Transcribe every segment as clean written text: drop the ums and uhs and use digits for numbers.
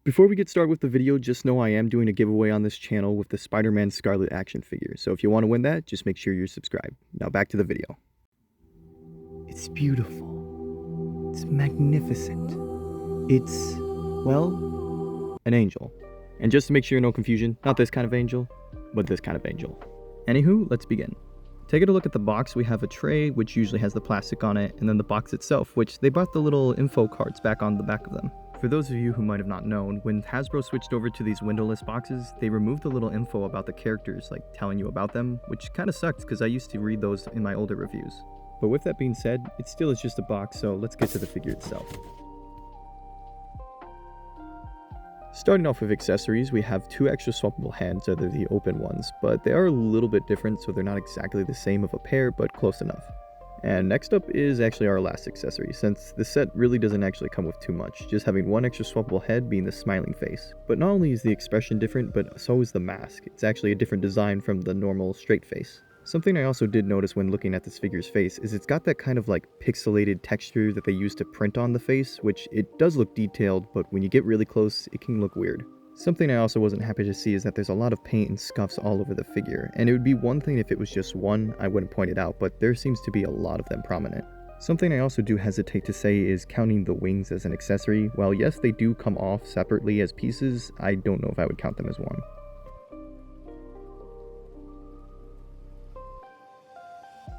Before we get started with the video, just know I am doing a giveaway on this channel with the Spider-Man Scarlet action figure. So if you want to win that, just make sure you're subscribed. Now back to the video. It's beautiful. It's magnificent. It's, well, an angel. And just to make sure no confusion, not this kind of angel, but this kind of angel. Anywho, let's begin. Taking a look at the box, we have a tray, which usually has the plastic on it, and then the box itself, which they brought the little info cards back on the back of them. For those of you who might have not known, when Hasbro switched over to these windowless boxes, they removed the little info about the characters, like telling you about them, which kind of sucked because I used to read those in my older reviews. But with that being said, it still is just a box, so let's get to the figure itself. Starting off with accessories, we have two extra swappable hands, they're the open ones, but they are a little bit different, so they're not exactly the same of a pair, but close enough. And next up is actually our last accessory, since the set really doesn't actually come with too much, just having one extra swappable head being the smiling face. But not only is the expression different, but so is the mask. It's actually a different design from the normal straight face. Something I also did notice when looking at this figure's face is it's got that kind of like pixelated texture that they use to print on the face, which it does look detailed, but when you get really close, it can look weird. Something I also wasn't happy to see is that there's a lot of paint and scuffs all over the figure, and it would be one thing if it was just one, I wouldn't point it out, but there seems to be a lot of them prominent. Something I also do hesitate to say is counting the wings as an accessory. While yes, they do come off separately as pieces, I don't know if I would count them as one.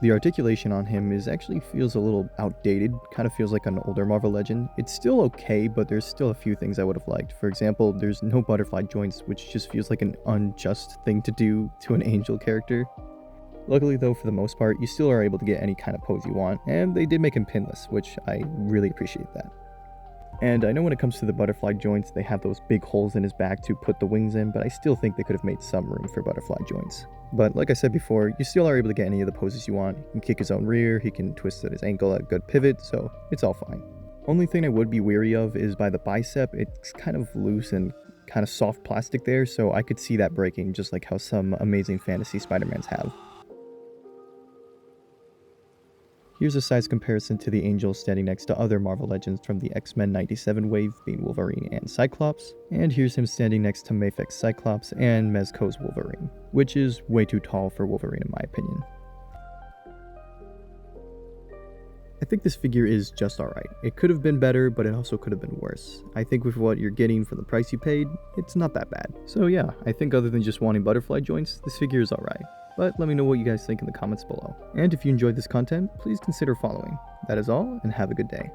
The articulation on him actually feels a little outdated, kind of feels like an older Marvel Legend. It's still okay, but there's still a few things I would have liked. For example, there's no butterfly joints, which just feels like an unjust thing to do to an angel character. Luckily though, for the most part, you still are able to get any kind of pose you want, and they did make him pinless, which I really appreciate that. And I know when it comes to the butterfly joints, they have those big holes in his back to put the wings in, but I still think they could have made some room for butterfly joints. But like I said before, you still are able to get any of the poses you want. He can kick his own rear, he can twist at his ankle at a good pivot, so it's all fine. Only thing I would be weary of is by the bicep. It's kind of loose and kind of soft plastic there, so I could see that breaking just like how some Amazing Fantasy Spider-Mans have. Here's a size comparison to the Angel standing next to other Marvel Legends from the X-Men 97 wave, being Wolverine and Cyclops, and here's him standing next to Mafek's Cyclops and Mezco's Wolverine, which is way too tall for Wolverine in my opinion. I think this figure is just alright. It could have been better, but it also could have been worse. I think with what you're getting for the price you paid, it's not that bad. So yeah, I think other than just wanting butterfly joints, this figure is alright. But let me know what you guys think in the comments below. And if you enjoyed this content, please consider following. That is all, and have a good day.